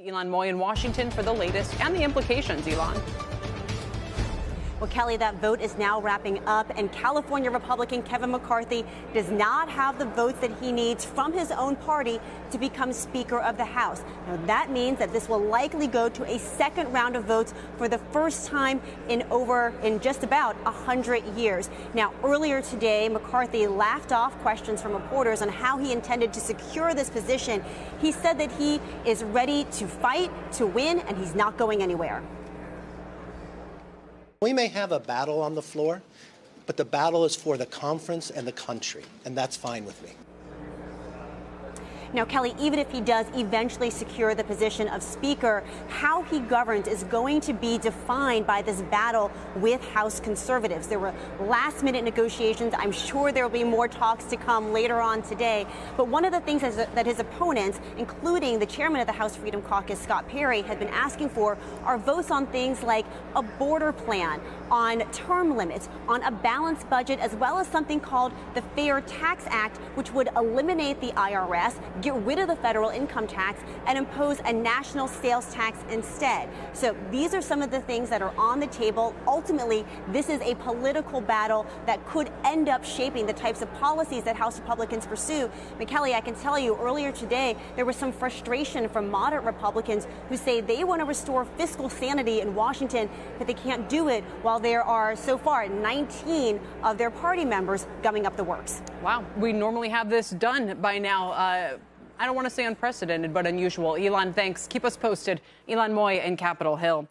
Elon Moy in Washington for the latest and the implications. Elon. Well, Kelly, that vote is now wrapping up, and California Republican Kevin McCarthy does not have the votes that he needs from his own party to become Speaker of the House. Now, that means that this will likely go to a second round of votes for the first time in just about 100 years. Now, earlier today, McCarthy laughed off questions from reporters on how he intended to secure this position. He said that he is ready to fight, to win, and he's not going anywhere. We may have a battle on the floor, but the battle is for the conference and the country, and that's fine with me. Now, Kelly, even if he does eventually secure the position of Speaker, how he governs is going to be defined by this battle with House conservatives. There were last-minute negotiations. I'm sure there will be more talks to come later on today. But one of the things that his opponents, including the chairman of the House Freedom Caucus, Scott Perry, had been asking for are votes on things like a border plan, on term limits, on a balanced budget, as well as something called the Fair Tax Act, which would eliminate the IRS, get rid of the federal income tax, and impose a national sales tax instead. So these are some of the things that are on the table. Ultimately, this is a political battle that could end up shaping the types of policies that House Republicans pursue. McKelly, I can tell you earlier today, there was some frustration from moderate Republicans who say they want to restore fiscal sanity in Washington, but they can't do it while there are so far 19 of their party members gumming up the works. Wow. We normally have this done by now. I don't want to say unprecedented, but unusual. Elon, thanks. Keep us posted. Elon Moy in Capitol Hill.